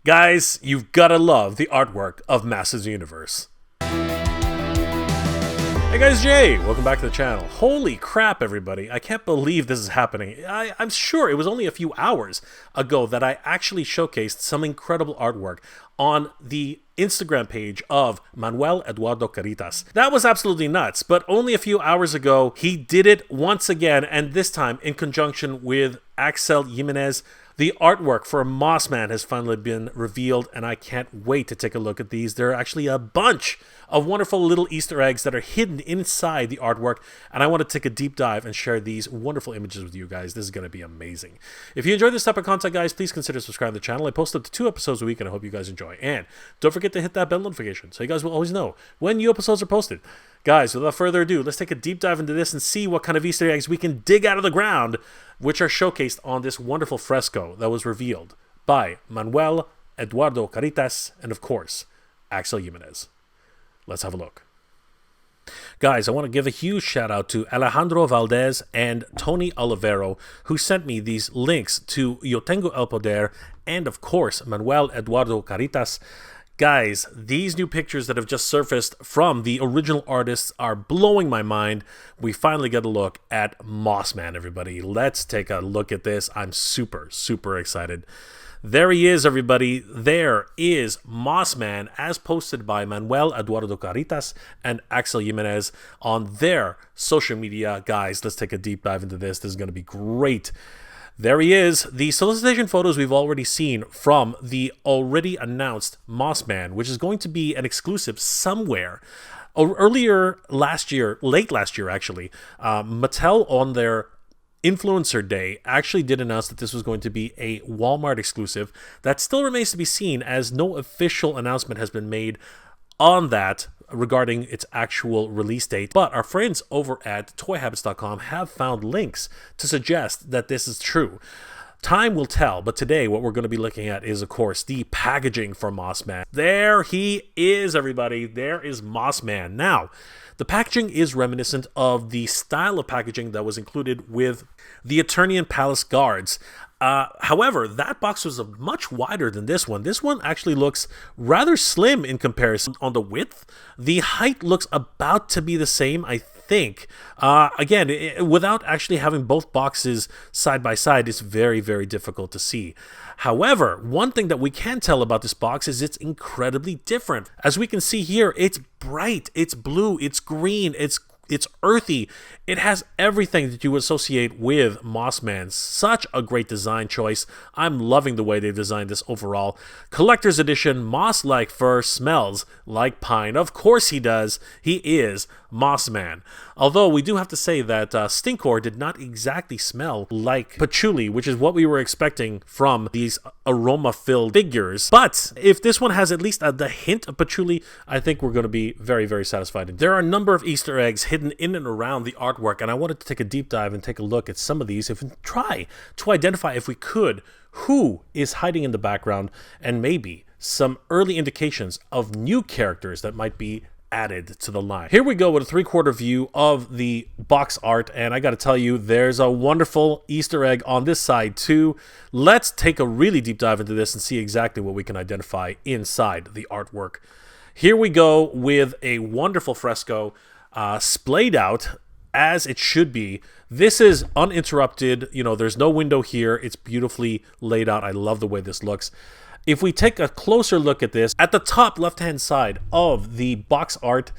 Guys, you've gotta love the artwork of Masters Universe. Hey guys, Jay! Welcome back to the channel. Holy crap, everybody. I can't believe this is happening. I'm sure it was only a few hours ago that I actually showcased some incredible artwork on the Instagram page of Manuel Eduardo Caritas. That was absolutely nuts, but only a few hours ago, he did it once again, and this time in conjunction with Axel Jimenez. The artwork for Mossman has finally been revealed, and I can't wait to take a look at these. There are actually a bunch of wonderful little Easter eggs that are hidden inside the artwork, and I want to take a deep dive and share these wonderful images with you guys. This is going to be amazing. If you enjoy this type of content, guys, please consider subscribing to the channel. I post up to 2 episodes a week, and I hope you guys enjoy. And don't forget to hit that bell notification so you guys will always know when new episodes are posted. Guys, without further ado, let's take a deep dive into this and see what kind of Easter eggs we can dig out of the ground, which are showcased on this wonderful fresco that was revealed by Manuel Eduardo Caritas and, of course, Axel Jimenez. Let's have a look. Guys, I want to give a huge shout out to Alejandro Valdez and Tony Olivero, who sent me these links to Yo Tengo El Poder and, of course, Manuel Eduardo Caritas. Guys, these new pictures that have just surfaced from the original artists are blowing my mind. We finally get a look at Mossman, everybody. Let's take a look at this. I'm super, super excited. There he is, everybody. There is Mossman, as posted by Manuel Eduardo Caritas and Axel Jimenez on their social media. Guys, let's take a deep dive into this. This is going to be great. There he is. The solicitation photos we've already seen from the already announced Mossman, which is going to be an exclusive somewhere. Earlier last year, late last year actually, Mattel on their Influencer Day actually did announce that this was going to be a Walmart exclusive. That still remains to be seen, as no official announcement has been made on that regarding its actual release date. But our friends over at toyhabits.com have found links to suggest that this is true. Time will tell, but today what we're going to be looking at is, of course, the packaging for Mossman. There he is, everybody. There is Mossman. Now, the packaging is reminiscent of the style of packaging that was included with the Eternian Palace Guards. However, that box was much wider than this one. This one actually looks rather slim in comparison on the width. The height looks about to be the same, I think. Again, without actually having both boxes side by side, it's very, very difficult to see. However, one thing that we can tell about this box is it's incredibly different. As we can see here, it's bright, it's blue, it's green, it's earthy. It has everything that you would associate with Mossman. Such a great design choice. I'm loving the way they've designed this overall. Collector's edition, moss-like fur, smells like pine. Of course he does. He is Mossman. Although we do have to say that Spikor did not exactly smell like patchouli, which is what we were expecting from these aroma-filled figures. But if this one has at least the hint of patchouli, I think we're going to be very, very satisfied. There are a number of Easter eggs hidden in and around the artwork, and I wanted to take a deep dive and take a look at some of these and try to identify, if we could, who is hiding in the background, and maybe some early indications of new characters that might be added to the line. Here we go with a 3/4 view of the box art, and I gotta tell you, there's a wonderful Easter egg on this side too. Let's take a really deep dive into this and see exactly what we can identify inside the artwork. Here we go with a wonderful fresco, splayed out as it should be. This is uninterrupted. You know, there's no window here. It's beautifully laid out. I love the way this looks. If we take a closer look at this, at the top left-hand side of the box art,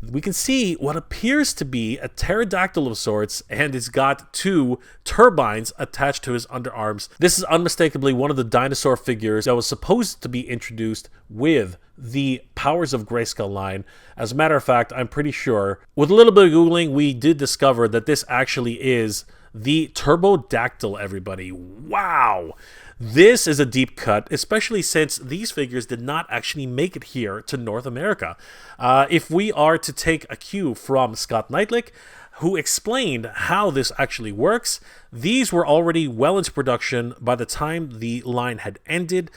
we can see what appears to be a pterodactyl of sorts, and it's got 2 turbines attached to his underarms. This is unmistakably one of the dinosaur figures that was supposed to be introduced with the Powers of Grayskull line. As a matter of fact, I'm pretty sure, with a little bit of Googling, we did discover that this actually is the Turbodactyl, everybody. Wow! This is a deep cut, especially since these figures did not actually make it here to North America. If we are to take a cue from Scott Knightlick, who explained how this actually works, these were already well into production by the time the line had ended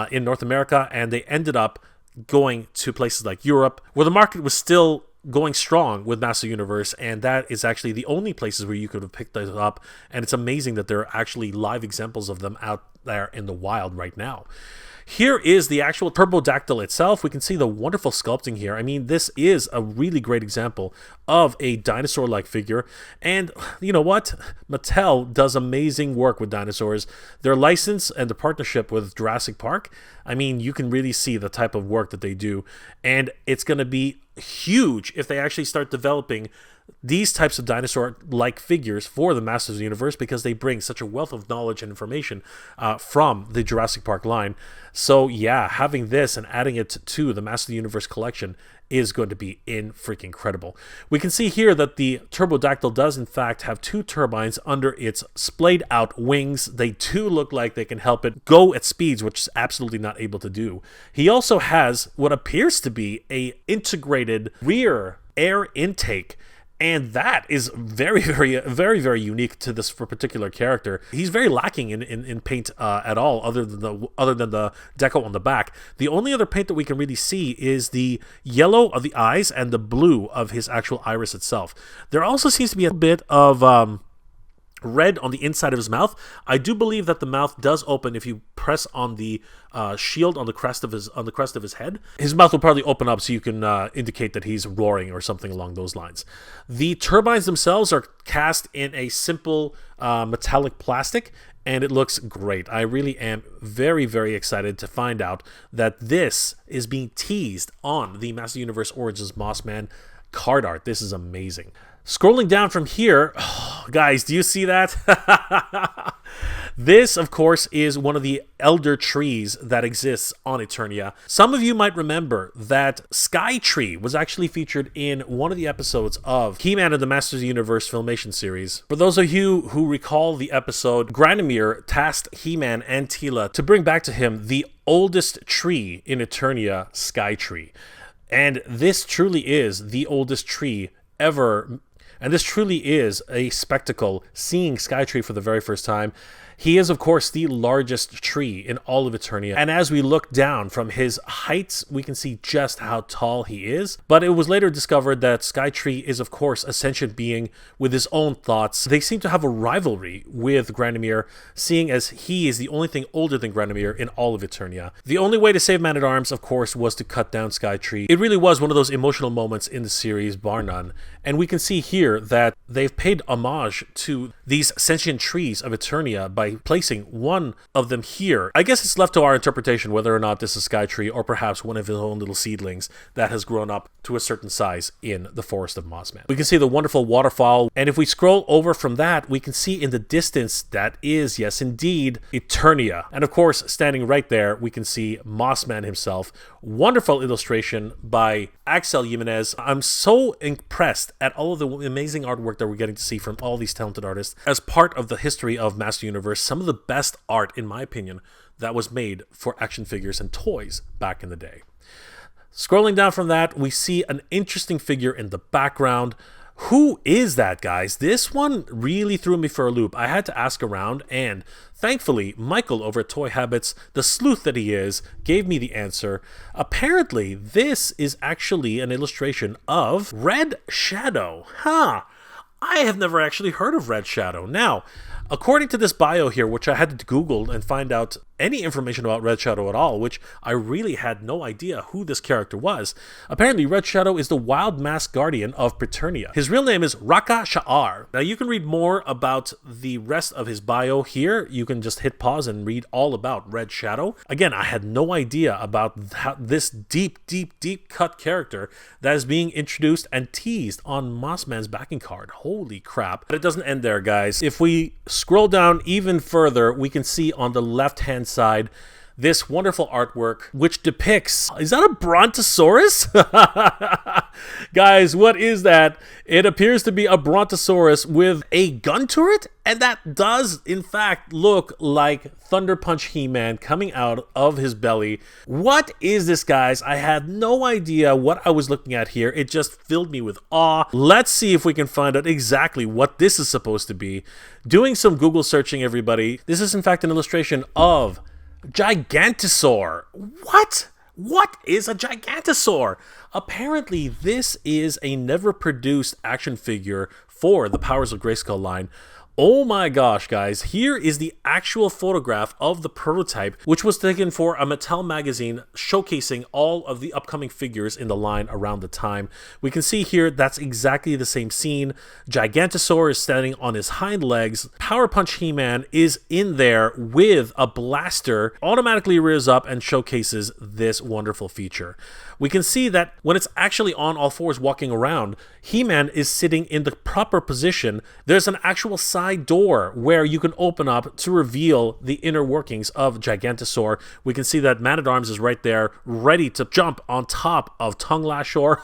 in North America, and they ended up going to places like Europe, where the market was still going strong with Master Universe, and that is actually the only places where you could have picked those up, and it's amazing that there are actually live examples of them out there in the wild right now. Here is the actual Turbodactyl itself. We can see the wonderful sculpting here. I mean, this is a really great example of a dinosaur-like figure. And you know what? Mattel does amazing work with dinosaurs. Their license and the partnership with Jurassic Park, I mean, you can really see the type of work that they do. And it's going to be huge if they actually start developing these types of dinosaur-like figures for the Masters of the Universe, because they bring such a wealth of knowledge and information from the Jurassic Park line. So yeah, having this and adding it to the Masters of the Universe collection is going to be freaking incredible. We can see here that the Turbodactyl does in fact have 2 turbines under its splayed out wings. They do look like they can help it go at speeds which it's absolutely not able to do. He also has what appears to be a integrated rear air intake, and that is very, very unique to this particular character. He's very lacking in paint at all, other than the deco on the back. The only other paint that we can really see is the yellow of the eyes and the blue of his actual iris itself. There also seems to be a bit of red on the inside of his mouth. I do believe that the mouth does open if you press on the shield on the crest of his head. His mouth will probably open up so you can indicate that he's roaring or something along those lines. The turbines themselves are cast in a simple metallic plastic, and it looks great. I really am very, very excited to find out that this is being teased on the Master Universe Origins Mossman card art. This is amazing. Scrolling down from here, guys, do you see that? This, of course, is one of the elder trees that exists on Eternia. Some of you might remember that Sky Tree was actually featured in one of the episodes of He-Man and the Masters of the Universe Filmation series. For those of you who recall the episode, Granomir tasked He-Man and Teela to bring back to him the oldest tree in Eternia, Sky Tree. And this truly is the oldest tree ever. And this truly is a spectacle, seeing Skytree for the very first time. He is, of course, the largest tree in all of Eternia. And as we look down from his heights, we can see just how tall he is. But it was later discovered that Skytree is, of course, a sentient being with his own thoughts. They seem to have a rivalry with Granomir, seeing as he is the only thing older than Granomir in all of Eternia. The only way to save Man-at-Arms, of course, was to cut down Skytree. It really was one of those emotional moments in the series, bar none. And we can see here that they've paid homage to these sentient trees of Eternia by placing one of them here. I guess it's left to our interpretation whether or not this is Skytree or perhaps one of his own little seedlings that has grown up to a certain size in the Forest of Mossman. We can see the wonderful waterfall, and if we scroll over from that, we can see in the distance that is, yes indeed, Eternia. And of course, standing right there, we can see Mossman himself. Wonderful illustration by Axel Jimenez. I'm so impressed at all of the amazing artwork that we're getting to see from all these talented artists as part of the history of Master Universe. Some of the best art, in my opinion, that was made for action figures and toys back in the day. Scrolling down from that, we see an interesting figure in the background. Who is that, guys? This one really threw me for a loop. I had to ask around, and thankfully, Michael over at Toy Habits, the sleuth that he is, gave me the answer. Apparently, this is actually an illustration of Red Shadow. Huh. I have never actually heard of Red Shadow. Now, according to this bio here, which I had to Google and find out any information about Red Shadow at all, which I really had no idea who this character was. Apparently, Red Shadow is the wild masked guardian of Preternia. His real name is Raka Sha'ar. Now, you can read more about the rest of his bio here. You can just hit pause and read all about Red Shadow. Again, I had no idea about this deep cut character that is being introduced and teased on Mossman's backing card. Holy crap. But it doesn't end there, guys. If we scroll down even further, we can see on the left-hand side this wonderful artwork which depicts, is that a Brontosaurus? Guys, what is that? It appears to be a Brontosaurus with a gun turret, and that does in fact look like Thunder Punch He-Man coming out of his belly. What is this, guys? I had no idea what I was looking at here. It just filled me with awe. Let's see if we can find out exactly what this is supposed to be. Doing some Google searching, everybody. This is in fact an illustration of Gigantosaur. What? What is a Gigantosaur? Apparently, this is a never-produced action figure for the Powers of Grayskull line. Oh my gosh, guys, here is the actual photograph of the prototype, which was taken for a Mattel magazine showcasing all of the upcoming figures in the line around the time. We can see here that's exactly the same scene. Gigantosaur is standing on his hind legs. Power Punch He-Man is in there with a blaster, automatically rears up and showcases this wonderful feature. We can see that when it's actually on all fours walking around, He-Man is sitting in the proper position. There's an actual side door where you can open up to reveal the inner workings of Gigantosaur. We can see that Man-at-Arms is right there, ready to jump on top of Tongue Lashor.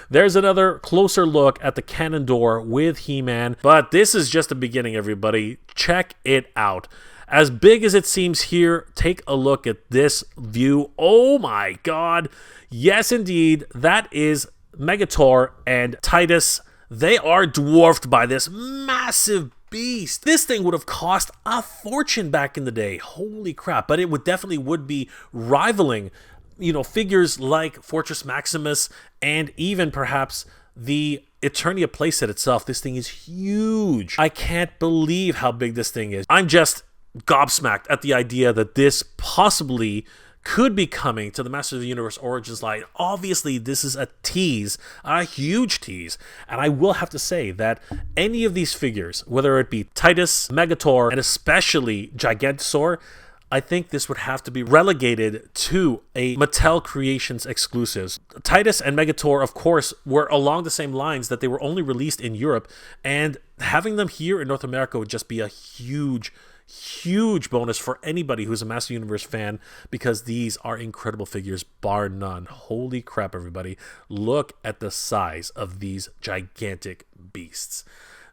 There's another closer look at the cannon door with He-Man. But this is just the beginning, everybody. Check it out. As big as it seems here, take a look at this view. Oh my god. Yes, indeed. That is Megator and Titus. They are dwarfed by this massive beast. This thing would have cost a fortune back in the day. Holy crap. But it would be rivaling, figures like Fortress Maximus and even perhaps the Eternia playset itself. This thing is huge. I can't believe how big this thing is. I'm just gobsmacked at the idea that this possibly could be coming to the Masters of the Universe Origins line. Obviously, this is a tease, a huge tease. And I will have to say that any of these figures, whether it be Titus, Megator, and especially Gigantosaur, I think this would have to be relegated to a Mattel Creations exclusives. Titus and Megator, of course, were along the same lines that they were only released in Europe, and having them here in North America would just be a huge bonus for anybody who's a Master Universe fan, because these are incredible figures, bar none. Holy crap, everybody. Look at the size of these gigantic beasts.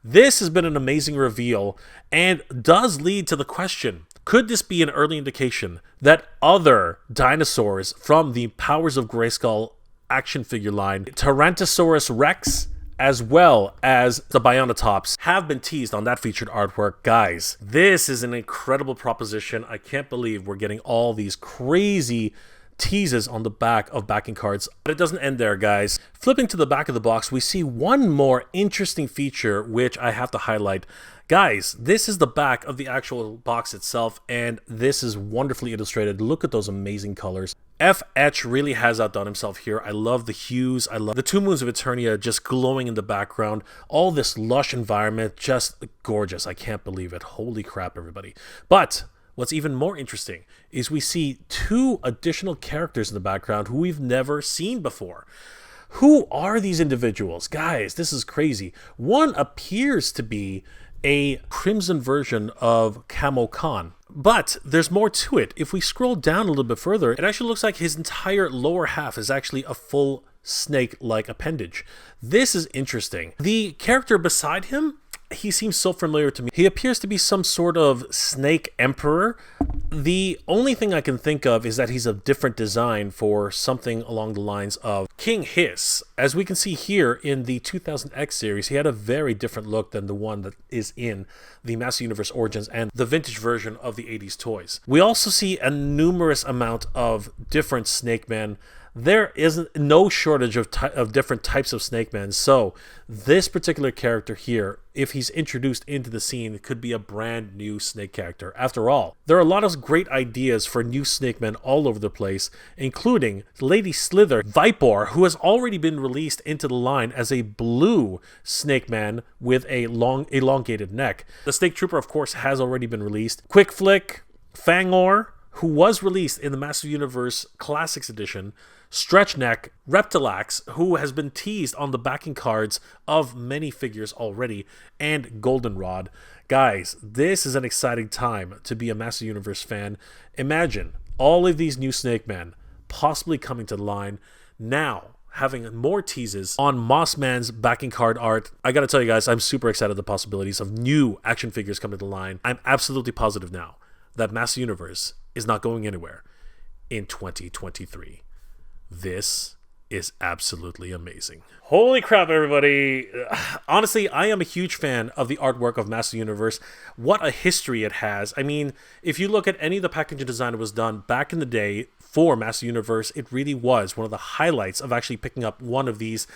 This has been an amazing reveal and does lead to the question, could this be an early indication that other dinosaurs from the Powers of Grayskull action figure line, Tyrannosaurus Rex, as well as the Bionatops, have been teased on that featured artwork? Guys, this is an incredible proposition. I can't believe we're getting all these crazy teases on the back of backing cards. But it doesn't end there, guys. Flipping to the back of the box, we see one more interesting feature, which I have to highlight. Guys, this is the back of the actual box itself, and this is wonderfully illustrated. Look at those amazing colors. FH really has outdone himself here. I love the hues. I love the two moons of Eternia just glowing in the background. All this lush environment, just gorgeous. I can't believe it. Holy crap, everybody. But what's even more interesting is we see two additional characters in the background who we've never seen before. Who are these individuals? Guys, this is crazy. One appears to be a crimson version of Camo Khan. But there's more to it. If we scroll down a little bit further, it actually looks like his entire lower half is actually a full snake-like appendage. This is interesting. The character beside him, he seems so familiar to me. He appears to be some sort of snake emperor. The only thing I can think of is that he's a different design for something along the lines of King Hiss. As we can see here in the 2000X series, he had a very different look than the one that is in the Master Universe Origins and the vintage version of the 80s toys. We also see a numerous amount of different Snake Men. There isn't no shortage of different types of Snake Men, so this particular character here, if he's introduced into the scene, could be a brand new Snake character. After all, there are a lot of great ideas for new Snake Men all over the place, including Lady Slither Vipor, who has already been released into the line as a blue Snake Man with a long elongated neck. The Snake Trooper, of course, has already been released. Quick Flick, Fangor, who was released in the Master Universe Classics Edition, Stretch Neck, Reptilax, who has been teased on the backing cards of many figures already, and Goldenrod. Guys, this is an exciting time to be a Master Universe fan. Imagine all of these new Snake Men possibly coming to the line, now having more teases on Mossman's backing card art. I gotta tell you guys, I'm super excited at the possibilities of new action figures coming to the line. I'm absolutely positive now that Master Universe is not going anywhere in 2023. This is absolutely amazing. Holy crap, everybody. Honestly, I am a huge fan of the artwork of Master Universe. What a history it has. I mean, if you look at any of the packaging design that was done back in the day for Master Universe, it really was one of the highlights of actually picking up one of these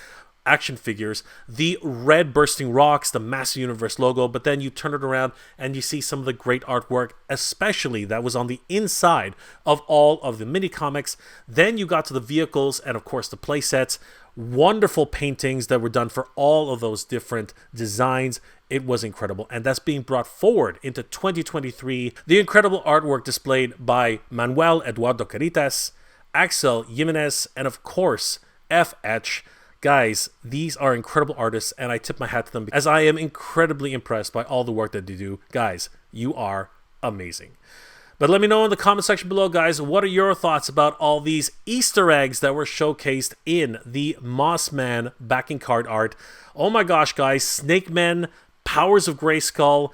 action figures, the red bursting rocks, the Master Universe logo, but then you turn it around and you see some of the great artwork, especially that was on the inside of all of the mini comics. Then you got to the vehicles and of course the play sets. Wonderful paintings that were done for all of those different designs. It was incredible, and that's being brought forward into 2023. The incredible artwork displayed by Manuel Eduardo Caritas, Axel Jimenez, and of course FH. Guys, these are incredible artists, and I tip my hat to them as I am incredibly impressed by all the work that they do. Guys, you are amazing. But let me know in the comment section below, guys, what are your thoughts about all these Easter eggs that were showcased in the Mossman backing card art? Oh my gosh, guys, Snake Men, Powers of Grayskull,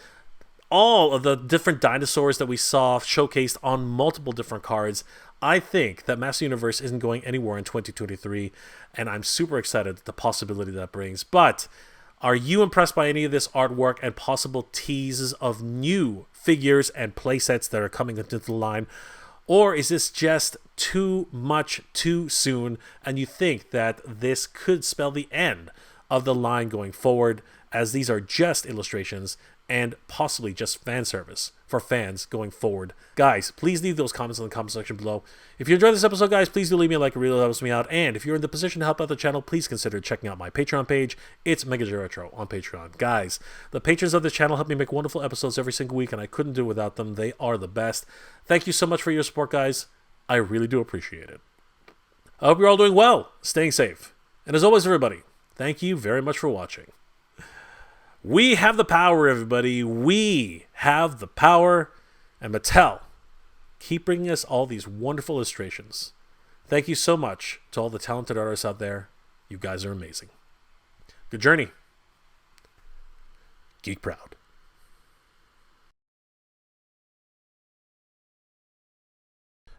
all of the different dinosaurs that we saw showcased on multiple different cards. I think that Master Universe isn't going anywhere in 2023, and I'm super excited at the possibility that brings. But are you impressed by any of this artwork and possible teases of new figures and playsets that are coming into the line? Or is this just too much too soon, and you think that this could spell the end of the line going forward, as these are just illustrations and possibly just fan service for fans going forward? Guys, please leave those comments in the comment section below. If you enjoyed this episode, guys, please do leave me a like. It really helps me out. And if you're in the position to help out the channel, please consider checking out my Patreon page. It's Retro on Patreon. Guys, the patrons of this channel help me make wonderful episodes every single week, and I couldn't do it without them. They are the best. Thank you so much for your support, guys. I really do appreciate it. I hope you're all doing well, staying safe. And as always, everybody, thank you very much for watching. We have the power, everybody. We have the power. And Mattel, keep bringing us all these wonderful illustrations. Thank you so much to all the talented artists out there. You guys are amazing. Good journey. Geek proud.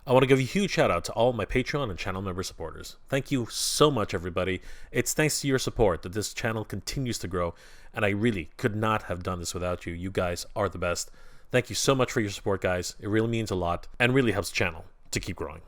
I want to give a huge shout out to all my Patreon and channel member supporters. Thank you so much, everybody. It's thanks to your support that this channel continues to grow, and I really could not have done this without you. You guys are the best. Thank you so much for your support, guys. It really means a lot and really helps the channel to keep growing.